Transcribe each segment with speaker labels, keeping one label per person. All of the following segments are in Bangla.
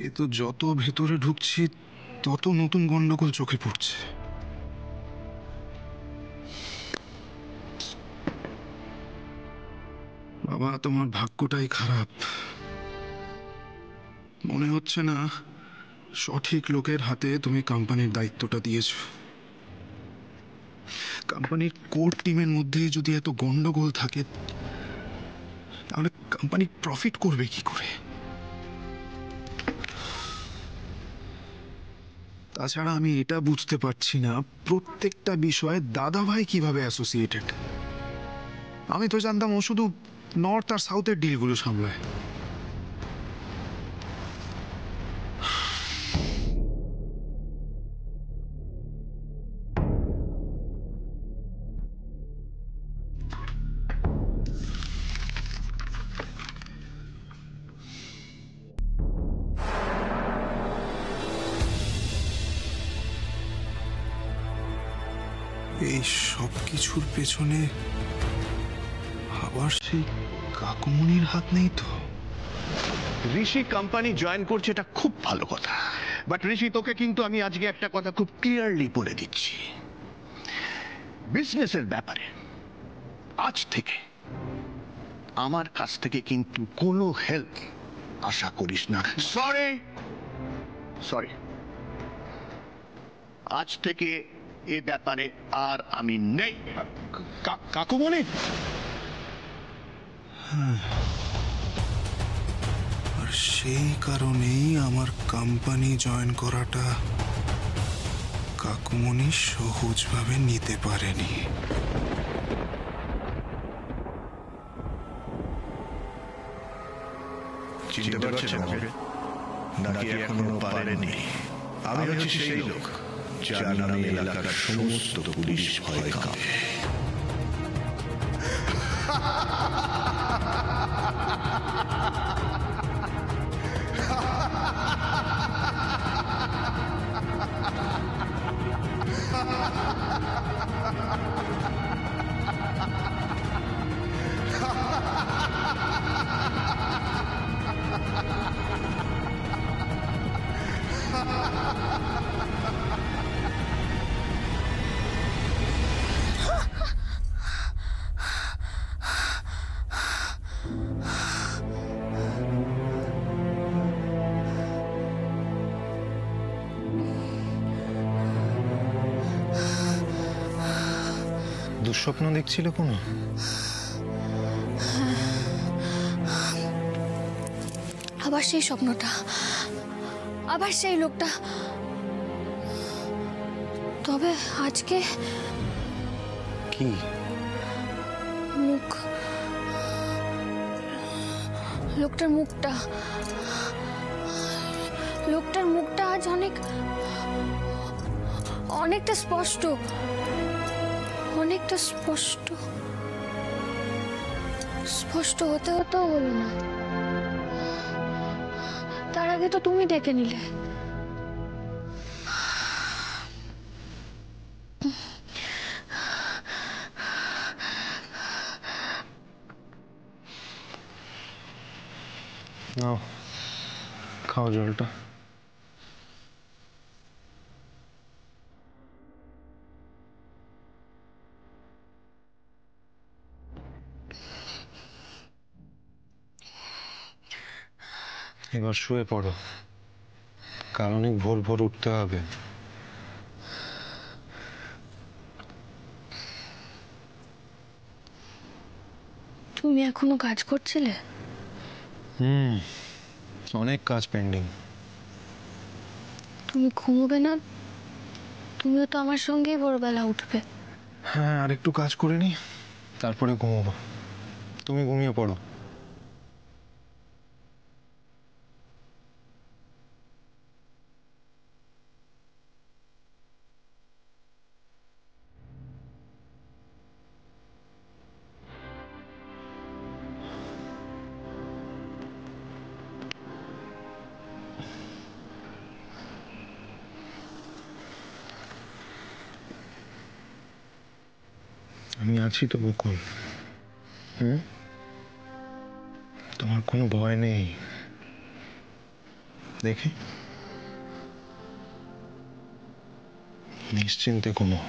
Speaker 1: এ তো যত ভেতরে ঢুকছি তত নতুন গন্ডগোল চোখে পড়ছে। বাবা, তোমার ভাগ্যটাই খারাপ। মনে হচ্ছে না সঠিক লোকের হাতে তুমি কোম্পানির দায়িত্বটা দিয়েছো। কোম্পানির কোর টিমের মধ্যে যদি এত গন্ডগোল থাকে তাহলে কোম্পানি প্রফিট করবে কি করে? তাছাড়া আমি এটা বুঝতে পারছি না প্রত্যেকটা বিষয়ে দাদাভাই কিভাবে অ্যাসোসিয়েটেড। আমি তো জানতাম ও শুধু নর্থ আর সাউথের ডিলগুলো সামলায়। এই সব কিছুর পেছনে আবার সেই কাকুমনির হাত নেই তো?
Speaker 2: ঋষি কোম্পানি জয়েন করছে, এটা খুব ভালো কথা। বাট ঋষি, তোকে কিন্তু আমি আজকে একটা কথা খুব ক্লিয়ারলি বলে দিচ্ছি, বিজনেসের ব্যাপারে আজ থেকে আমার কাছ থেকে কিন্তু কোনো হেল্প আশা করিস না। সরি সরি, আজ থেকে এ ব্যাপারে আর আমি নেই।
Speaker 1: কাকুমনি? আর সেই কারণেই আমার কোম্পানি জয়েন করাটা কাকুমনি সহজভাবে নিতে পারেনি।
Speaker 2: চিনতে পারছেন আমাকে নাকি এখনো পারেননি? আমি হচ্ছি সেই লোক যার নামে এলাকার সমস্ত পুলিশ ভয় কাঁপে।
Speaker 1: দুঃস্বপ্ন দেখছিল কোনো?
Speaker 3: আবার সেই স্বপ্নটা, আবার সেই লোকটা। তবে আজকে
Speaker 1: কি
Speaker 3: মুখ, লোকটার মুখটা, লোকটার মুখটা আজ অনেকটা স্পষ্ট, অনেকটা স্পষ্ট। স্পষ্ট হতে হতেও হলো না, তার আগে তো তুমি ডেকে নিলে।
Speaker 1: নাও, খাও জলটা। এবার শুয়ে পড়ো, কাল অনেক ভোর ভোর উঠতে হবে।
Speaker 3: তুমি এখনো কাজ করছিলে?
Speaker 1: অনেক কাজ পেন্ডিং।
Speaker 3: তুমি ঘুমোবে না? তুমিও তো আমার সঙ্গেই ভোরবেলা উঠবে।
Speaker 1: হ্যাঁ, আর একটু কাজ করে নি, তারপরে ঘুমোবো। তুমি ঘুমিয়ে পড়ো। আমি আছি তো বকুল। তোমার কোনো ভয় নেই।
Speaker 2: দেখি, নিশ্চিন্তে ঘুমো।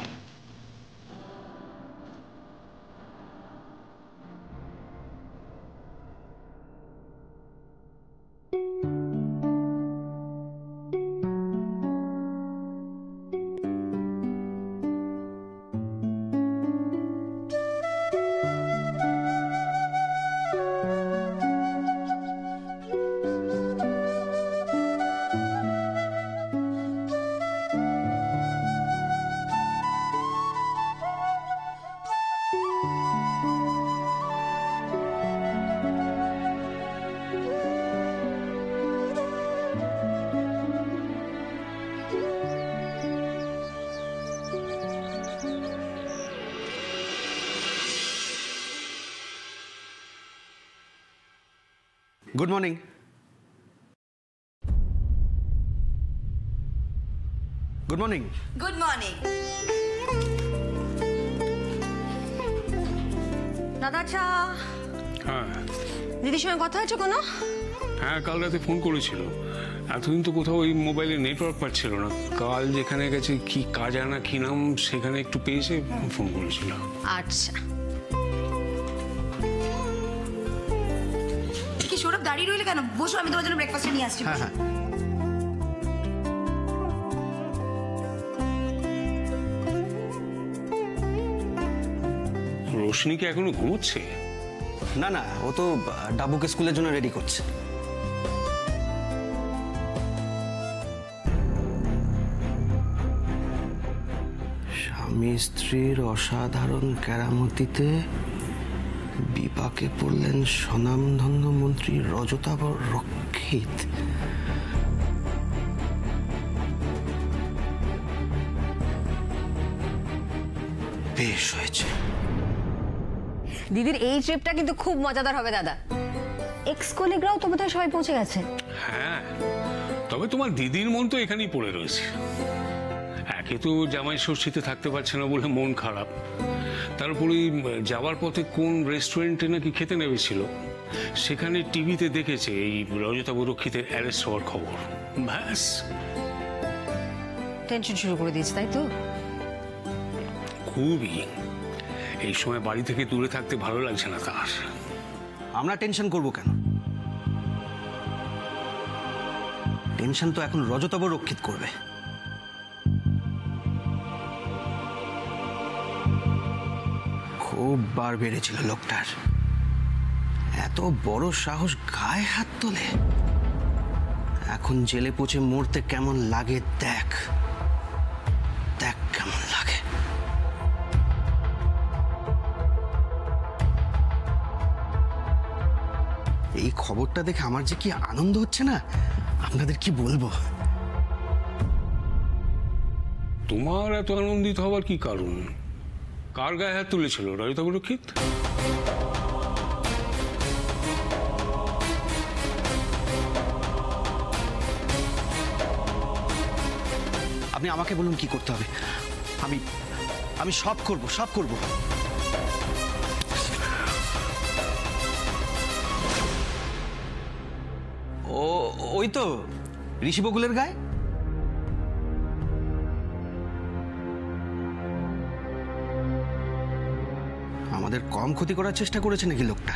Speaker 4: Good morning. Good morning.
Speaker 5: Good morning. দাদা চা।
Speaker 6: হ্যাঁ
Speaker 5: দিদির সঙ্গে কথা হয়েছে কোনো?
Speaker 6: হ্যাঁ, কাল রাতে ফোন করেছিল। এতদিন তো কোথাও ওই মোবাইলে নেটওয়ার্ক পাচ্ছিল না। কাল যেখানে গেছে, কি কাজানা কি নাম, সেখানে একটু পেয়েছে, ফোন করেছিল।
Speaker 5: আচ্ছা, কি সৌরভ দাঁড়িয়ে রইলে কেন? বসো, আমি তোমার জন্য ব্রেকফাস্টে নিয়ে আসছি।
Speaker 4: হ্যাঁ হ্যাঁ,
Speaker 6: রোশনি কি এখনো ঘুমোচ্ছে?
Speaker 4: না না, ও তো ডাবুকে স্কুলের জন্য রেডি করছে। স্বামী স্ত্রীর অসাধারণ কেরামতিতে বিপাকে পড়লেন স্বনামধন্য মন্ত্রী রজতাভ রক্ষিত। বেশ হয়েছে।
Speaker 5: দিদির এই ট্রিপটা কিন্তু খুব মজাদার হবে দাদা। এক্স কলিগরাও তো বোধহয় সবাই পৌঁছে গেছে।
Speaker 6: হ্যাঁ, তবে তোমার দিদির মন তো এখানেই পড়ে রয়েছে। একে তো জামাই ষষ্ঠীতে থাকতে পারছে না বলে মন খারাপ, তারপরে যাওয়ার পথে কোন রেস্টুরেন্টে নাকি খেতে নেমেছিল, সেখানে টিভিতে দেখেছে এই রজতাভ রক্ষিতের অ্যারেস্ট হওয়ার খবর। ব্যাস,
Speaker 5: টেনশন শুরু করে দিয়েছে, তাই তো?
Speaker 6: খুবই। এই সময় বাড়ি থেকে দূরে থাকতে ভালো লাগছে না তার।
Speaker 4: আমরা টেনশন করব কেন? টেনশন তো এখন রজতাভ রক্ষিত করবে। খুব বার বেড়েছিল লোকটার। এত বড় সাহস, গায়ে হাত তোলে। এখন জেলে পচে মরতে কেমন লাগে দেখ, দেখ কেমন লাগে। এই খবরটা দেখে আমার যে কি আনন্দ হচ্ছে না, আপনাদের কি বলবো।
Speaker 6: তোমার এত আনন্দিত হওয়ার কি কারণ? কার গায়ে হাত তুলেছিল রজতাভ রক্ষিত?
Speaker 4: আপনি আমাকে বলুন কি করতে হবে। আমি আমি সব করব, সব করব। ওই তো ঋষি বকুলের গায়ে। আমাদের কম ক্ষতি করার চেষ্টা করেছে নাকি লোকটা?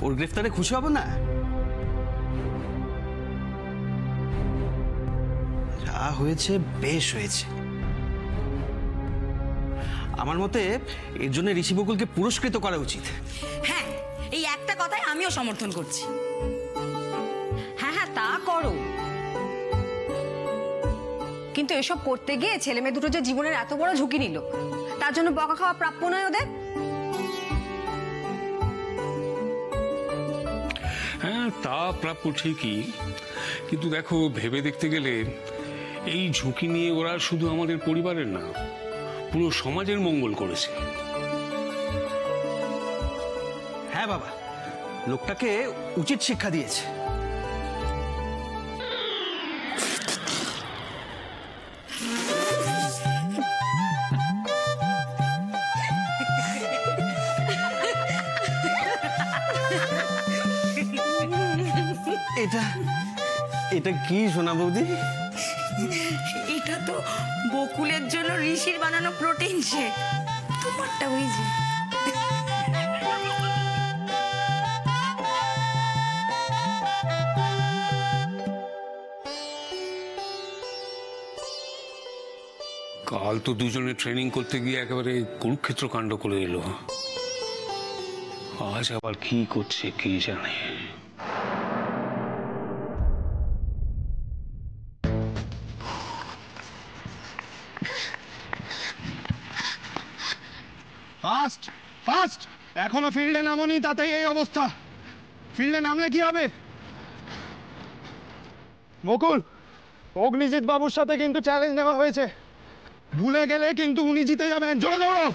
Speaker 4: ওর গ্রেফতারে খুশি হব না? যা হয়েছে বেশ হয়েছে। আমার মতে এর জন্য ঋষি বকুলকে পুরস্কৃত করা উচিত।
Speaker 5: হ্যাঁ, এই একটা কথাই আমিও সমর্থন করছি। হ্যাঁ হ্যাঁ, তা করো, কিন্তু এসব করতে গিয়ে ছেলে মেয়ে দুটো যে জীবনের এত বড় ঝুঁকি নিল, তার জন্য বকা খাওয়া প্রাপ্য নয় ওদের।
Speaker 6: হ্যাঁ, তা প্রাপ্য ঠিকই, কিন্তু দেখো, ভেবে দেখতে গেলে এই ঝুঁকি নিয়ে ওরা শুধু আমাদের পরিবারের না, পুরো সমাজের মঙ্গল করেছে।
Speaker 4: হ্যাঁ বাবা, লোকটাকে উচিত শিক্ষা দিয়েছে। এটা এটা কি সোনা বৌদি?
Speaker 7: এটা তো বকুলের জন্য ঋষির বানানো প্রোটিন শেক। তোমারটা ওই যে
Speaker 6: কাল তো দুজনে ট্রেনিং করতে গিয়ে একেবারে কুরুক্ষেত্র কাণ্ড করে এলো। আজ আবার কি করছে কে জানে।
Speaker 1: ফাস্ট ফাস্ট, এখনো ফিল্ডে নামনি, তাতেই এই অবস্থা। ফিল্ডে নামলে কি হবে? বকুল, অগ্নিজিৎ বাবুর সাথে কিন্তু চ্যালেঞ্জ নেওয়া হয়েছে, ভুলে গেলে কিন্তু উনি জিতে যাবেন। জোরে দৌড়ো।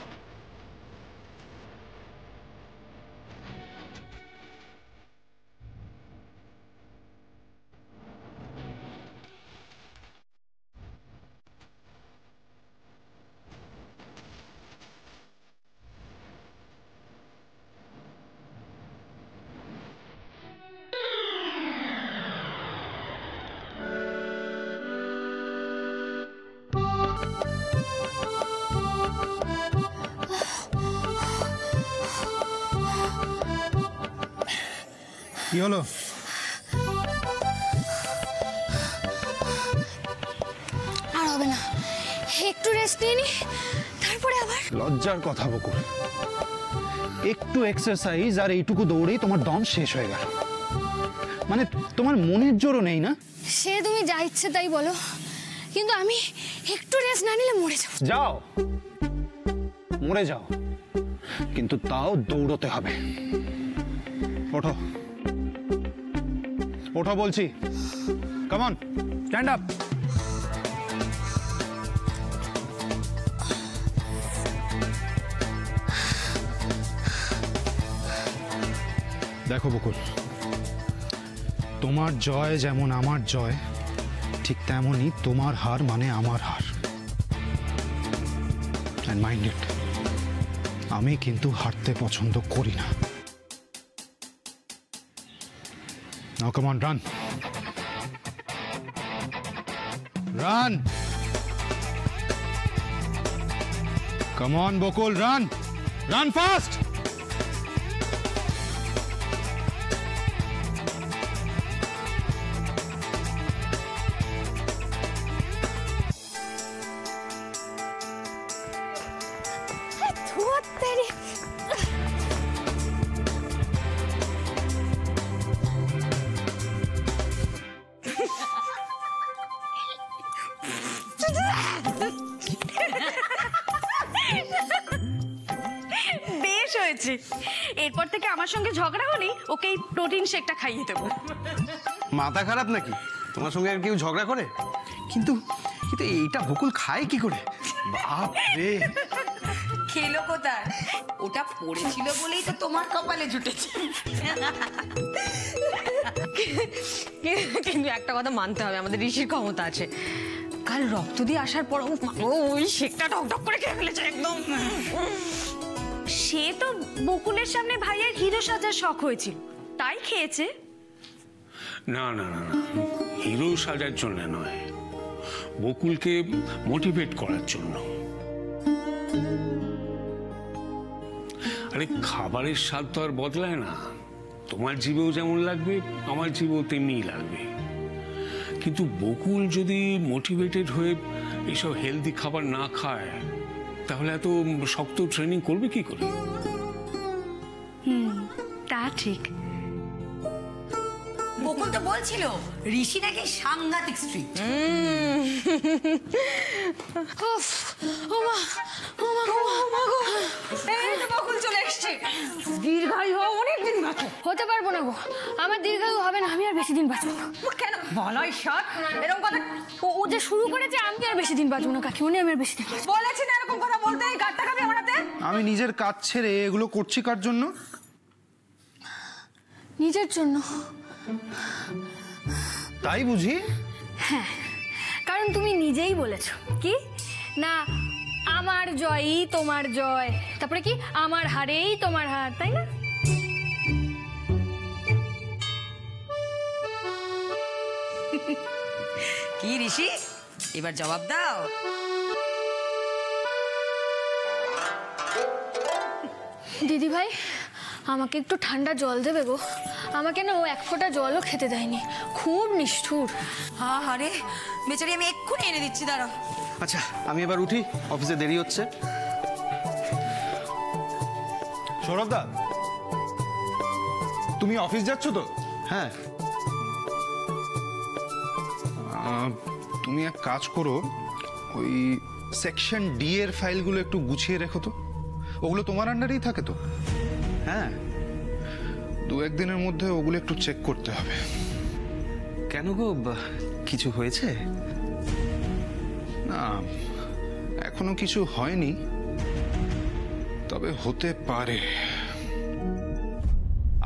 Speaker 1: কি হলো?
Speaker 3: আর হবে না, একটু রেস্ট নিয়ে নি, তারপরে আবার।
Speaker 8: লজ্জার কথা বকুল, একটু এক্সারসাইজ আর এইটুকু দৌড়েই তোমার দম শেষ হয়ে গেল। মানে তোমার মনের জোরও নেই না?
Speaker 3: সে তুমি যা ইচ্ছে তাই বলো, কিন্তু আমি একটু রেস্ট না নিলে মরে যাবো।
Speaker 8: যাও, মরে যাও, কিন্তু তাও দৌড়তে হবে। ওঠো ওঠো বলছি, কাম অন, স্ট্যান্ড আপ। দেখো বকুল, তোমার জয় যেমন আমার জয়, ঠিক তেমনই তোমার হার মানে আমার হার। অ্যান্ড মাইন্ড ইট, আমি কিন্তু হারতে পছন্দ করি না। Now come on, run. Run. Come on, Bokul, run. Run fast.
Speaker 7: বেশ হয়েছে, এরপর থেকে আমার সঙ্গে ঝগড়া হলেই ওকে এই প্রোটিন শেকটা খাইয়ে দেবো।
Speaker 4: মাথা খারাপ নাকি? তোমার সঙ্গে আর কেউ ঝগড়া করে? কিন্তু কিন্তু এইটা বকুল খায় কি করে? বাপ রে!
Speaker 7: খেলো কোথায়? ওটা পড়েছিল বলেই তো তোমার কপালে জুটেছে। কিন্তু একটা কথা মানতে হবে, আমাদের ঋষির ক্ষমতা আছে। কাল রক্ত দিয়ে আসার পর ওই শেকটা টকটক করে খেয়ে ফেলেছে একদম। সে তো বকুলের সামনে ভাইয়ের হিরো সাজার শখ হয়েছিল, তাই খেয়েছে।
Speaker 6: না না না না, হিরো সাজার জন্য নয়, বকুলকে মোটিভেট করার জন্য। আরে খাবারের স্বাদ তো আর বদলায় না, তোমার জিভেও যেমন লাগবে আমার জিভেও তেমনিই লাগবে। কিন্তু বকুল যদি মোটিভেটেড হয়ে এইসব হেলদি খাবার না খায়, তাহলে এত শক্ত ট্রেনিং করবে কি করে?
Speaker 7: তা ঠিক। বকুল তো বলছিল ঋষি নাকি সাংঘাতিক স্ট্রিক্ট। বকুল চলে এসছে, দীর্ঘায়ু হওয়া অনেকদিন বাকি।
Speaker 3: হতে পারবো না গো, আমার দীর্ঘায়ু হবে না, আমি আর বেশি দিন বাঁচবো না।
Speaker 7: কেন বলাই সৎ এরকম কথা?
Speaker 3: ও যে শুরু করেছে, আমি আর বেশি দিন বাঁচবো না কাকিমণি, আমি আর বেশি দিন বাঁচবো।
Speaker 7: বলেছি না এরকম কথা বলতে, গাড়টা খাবি আমার হাতে।
Speaker 8: আমি নিজের কাজ ছেড়ে এগুলো করছি কার জন্য?
Speaker 3: নিজের জন্য।
Speaker 8: তাই বুঝি?
Speaker 3: হ্যাঁ, কারণ তুমি নিজেই বলেছো কি না, আমার জয়ই তোমার জয়, তারপরে কি আমার হারেই তোমার হার, তাই না?
Speaker 7: কি ঋষি, এবার জবাব দাও।
Speaker 3: দিদি ভাই, আমাকে একটু ঠান্ডা জল দেবে গো। আমাকে না ও এক ফোঁটা জলও খেতে দেয়নি, খুব নিষ্ঠুর।
Speaker 7: আরে বেচারি, আমি এক্ষুনি এনে দিচ্ছি, দাঁড়াও।
Speaker 4: আচ্ছা আমি এবার উঠি, অফিসে দেরি হচ্ছে।
Speaker 8: সৌরভদা, তুমি অফিস যাচ্ছ তো?
Speaker 4: হ্যাঁ।
Speaker 1: তুমি এক কাজ করো, ওই সেকশন ডি এর ফাইলগুলো একটু গুছিয়ে রেখো তো। ওগুলো তোমার আন্ডারেই থাকে তো?
Speaker 4: হ্যাঁ।
Speaker 1: 2-1 দিনের মধ্যে ওগুলো একটু চেক করতে হবে।
Speaker 4: কেন গো, কিছু হয়েছে?
Speaker 1: না, এখনো কিছু হয়নি, তবে হতে পারে।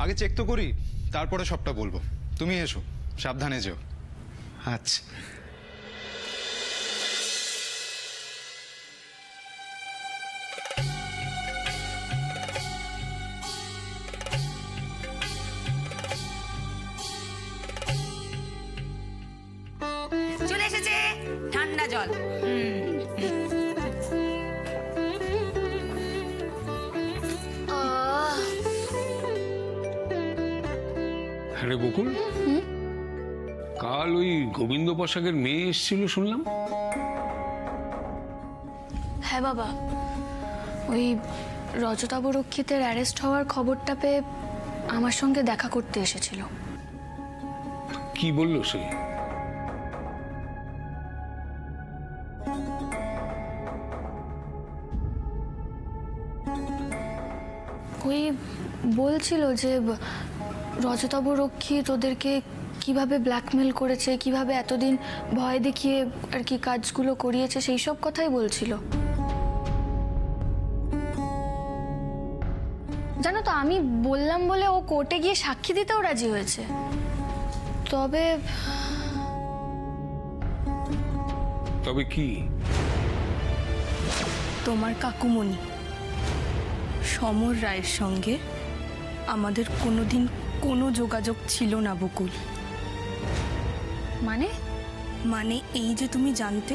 Speaker 1: আগে চেক তো করি, তারপরে সবটা বলবো। তুমি এসো, সাবধানে যেও।
Speaker 4: আচ্ছা।
Speaker 7: চলে এসেছে ঠান্ডা জল।
Speaker 6: আরে বকুল, কাল ওই গোবিন্দ পোশাকের মেয়ে এসেছিল শুনলাম।
Speaker 3: হ্যাঁ বাবা, ওই রজতাভ রক্ষিতের অ্যারেস্ট হওয়ার খবরটা পেয়ে আমার সঙ্গে দেখা করতে এসেছিল।
Speaker 6: কি বললো সে?
Speaker 3: ওই বলছিল যে রজতাভ রক্ষিত ওদেরকে কিভাবে ব্ল্যাকমেল করেছে, কিভাবে এতদিন ভয় দেখিয়ে আর কি কাজগুলো করিয়েছে, সেই সব কথাই বলছিল। জানো তো, আমি বললাম বলে ও কোর্টে গিয়ে সাক্ষী দিতেও রাজি হয়েছে। তবে
Speaker 6: তবে কি?
Speaker 9: তোমার কাকুমণি সমর রায়ের সঙ্গে আমাদের কোনোদিন কোনো যোগাযোগ ছিল না বকুল। মানে এই যে তুমি জানতে,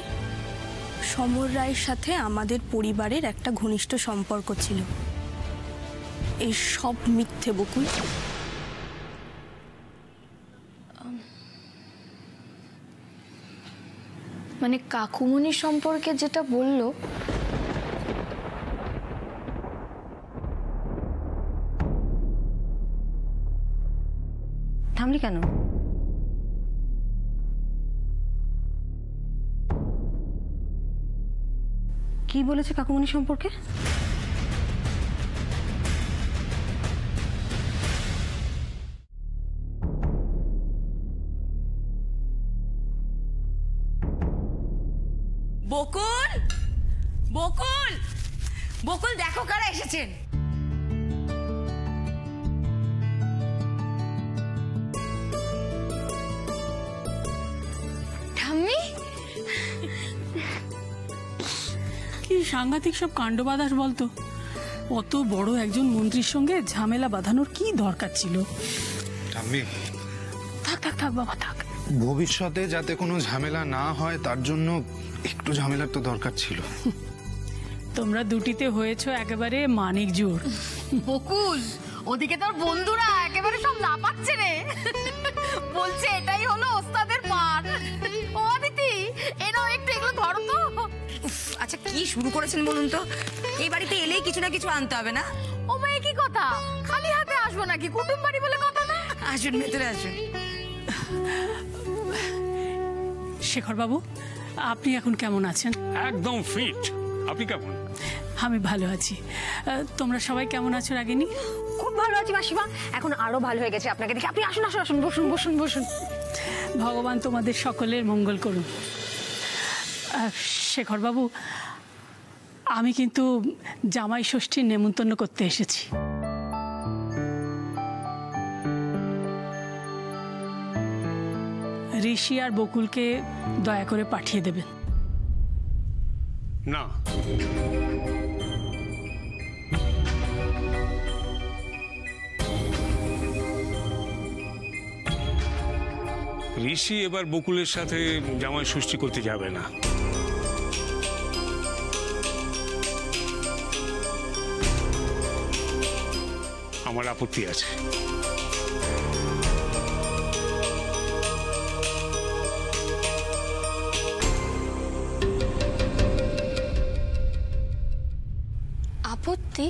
Speaker 9: সমর রায়ের সাথে আমাদের পরিবারের একটা ঘনিষ্ঠ সম্পর্ক ছিল। এই সব মিথ্যে বকুল।
Speaker 3: মানে কাকুমণি সম্পর্কে যেটা বললো,
Speaker 5: থামলি কেন? কি বলেছে কাকুমণি সম্পর্কে?
Speaker 7: বকুল, বকুল, বকুল, দেখো কারা এসেছেন।
Speaker 3: ঠাম্মি,
Speaker 9: কি সাংঘাতিক সব কাণ্ড বাঁধাস বলতো। অত বড় একজন মন্ত্রীর সঙ্গে ঝামেলা বাঁধানোর কি দরকার ছিল?
Speaker 1: ঠাম্মি,
Speaker 9: থাক থাক থাক বাবা, থাক।
Speaker 1: ভবিষ্যতে যাতে কোনো ঝামেলা না হয় তার জন্য একটু ঝামেলার তো দরকার ছিল।
Speaker 9: তোমরা দুটিতে হয়েছো একেবারে মানিক জোর।
Speaker 7: বকুল, ওদিকে তোর বন্ধুরা একেবারে সব লাপাচ্ছে রে, বলছে এটাই হলো ওস্তাদের পাঠ। ও দিদি, এনাও একটু এগুলো ধরো তো। আচ্ছা কি শুরু করেছেন বলুন তো? এই বাড়িতে এলেই কিছু না কিছু আনতে হবে না? ও মেয়ে, কি কথা, খালি হাতে আসবো নাকি? কুটুম বাড়ি বলে কথা না। আসুন, ভেতরে আসুন।
Speaker 9: শেখর বাবু, আপনি এখন কেমন আছেন?
Speaker 6: একদম ফিট। আপনি কেমন?
Speaker 9: আমি ভালো আছি। তোমরা সবাই কেমন আছো রাগিনী?
Speaker 5: খুব ভালো আছি মাসিমা, এখন আরো ভালো হয়ে গেছে আপনাকে দেখে। আপনি আসুন আসুন আসুন, বসুন বসুন বসুন।
Speaker 9: ভগবান তোমাদের সকলের মঙ্গল করুন। শেখর বাবু, আমি কিন্তু জামাই ষষ্ঠীর নেমন্তন্ন করতে এসেছি। ঋষি আর বকুলকে দয়া করে পাঠিয়ে দেবেন।
Speaker 6: না, ঋষি এবার বকুলের সাথে জামাই ষষ্ঠী করতে যাবে না। আমার আপত্তি আছে।
Speaker 3: আপত্তি?